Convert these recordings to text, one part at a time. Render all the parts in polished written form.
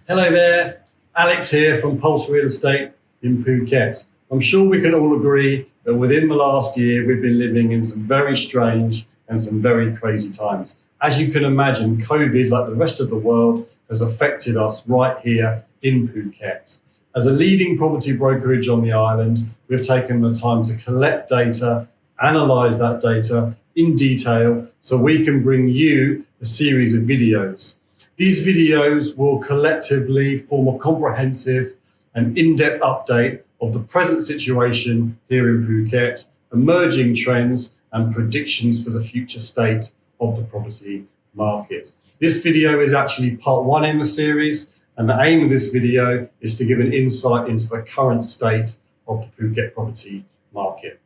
Hello there, Alex here from Pulse Real Estate in Phuket. I'm sure we can all agree that within the last year we've been living in some very strange and some very crazy times. As you can imagine, COVID, like the rest of the world, has affected us right here in Phuket. As a leading property brokerage on the island, we've taken the time to collect data, analyse that data in detail so we can bring you a series of videos. These videos will collectively form a comprehensive and in-depth update of the present situation here in Phuket, emerging trends and predictions for the future state of the property market. This video is actually part one in the series, and the aim of this video is to give an insight into the current state of the Phuket property market.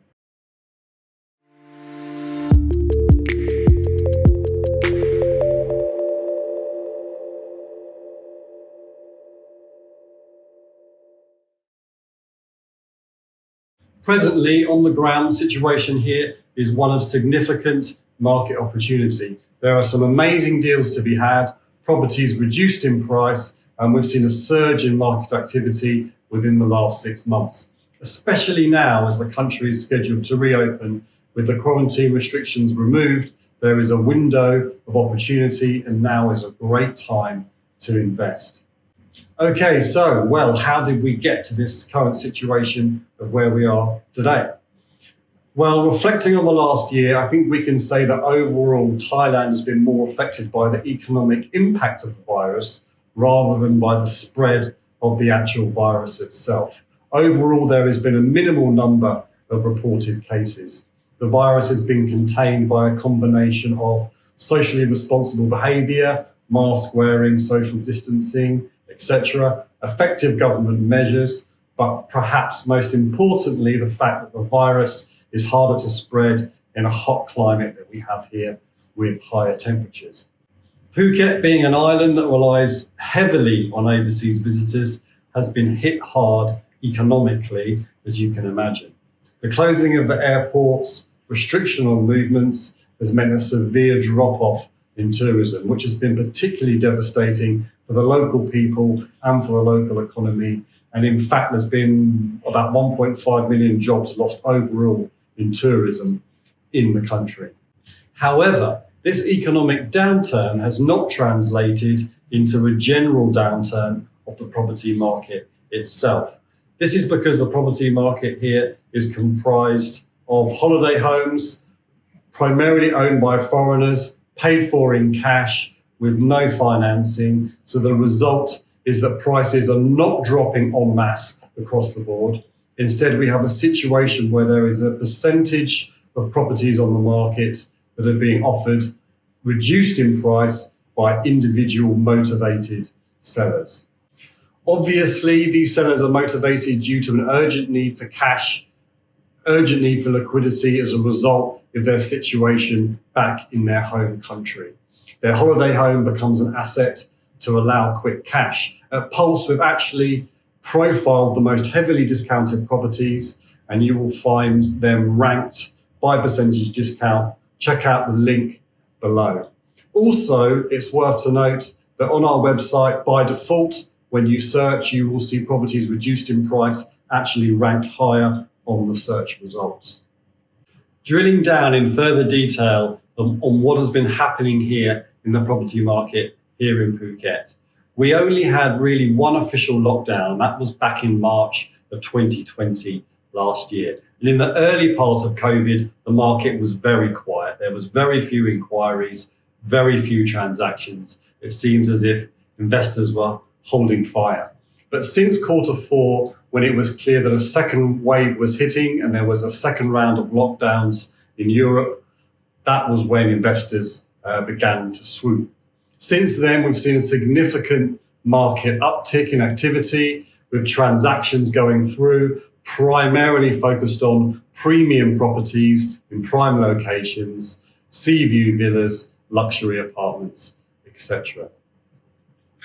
Presently, on the ground, the situation here is one of significant market opportunity. There are some amazing deals to be had, properties reduced in price, and we've seen a surge in market activity within the last 6 months, especially now as the country is scheduled to reopen with the quarantine restrictions removed. There is a window of opportunity, and now is a great time to invest. Okay, so, how did we get to this current situation of where we are today? Well, reflecting on the last year, I think we can say that overall Thailand has been more affected by the economic impact of the virus rather than by the spread of the actual virus itself. Overall, there has been a minimal number of reported cases. The virus has been contained by a combination of socially responsible behaviour, mask wearing, social distancing, etc., effective government measures, but perhaps most importantly, the fact that the virus is harder to spread in a hot climate that we have here with higher temperatures. Phuket, being an island that relies heavily on overseas visitors, has been hit hard economically, as you can imagine. The closing of the airports, restriction on movements, has meant a severe drop-off in tourism, which has been particularly devastating for the local people and for the local economy. And in fact, there's been about 1.5 million jobs lost overall in tourism in the country. However, this economic downturn has not translated into a general downturn of the property market itself. This is because the property market here is comprised of holiday homes, primarily owned by foreigners, paid for in cash with no financing. So the result is that prices are not dropping en masse across the board. Instead, we have a situation where there is a percentage of properties on the market that are being offered reduced in price by individual motivated sellers. Obviously, these sellers are motivated due to an urgent need for cash, urgent need for liquidity as a result of their situation back in their home country. Their holiday home becomes an asset to allow quick cash. At Pulse, we've actually profiled the most heavily discounted properties, and you will find them ranked by percentage discount. Check out the link below. Also, it's worth to note that on our website, by default, when you search, you will see properties reduced in price actually ranked higher on the search results. Drilling down in further detail on what has been happening here in the property market here in Phuket. We only had really one official lockdown, and that was back in March of 2020 last year. And in the early part of COVID, the market was very quiet. There was very few inquiries, very few transactions. It seems as if investors were holding fire. But since Q4, when it was clear that a second wave was hitting and there was a second round of lockdowns in Europe, that was when investors began to swoop. Since then, we've seen a significant market uptick in activity, with transactions going through, primarily focused on premium properties in prime locations, sea view villas, luxury apartments, etc.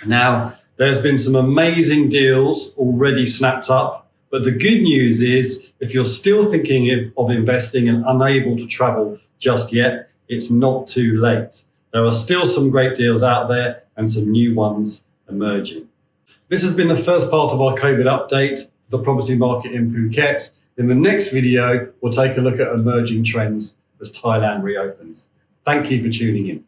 Now, there's been some amazing deals already snapped up, but the good news is if you're still thinking of investing and unable to travel just yet, it's not too late. There are still some great deals out there and some new ones emerging. This has been the first part of our COVID update for the property market in Phuket. In the next video, we'll take a look at emerging trends as Thailand reopens. Thank you for tuning in.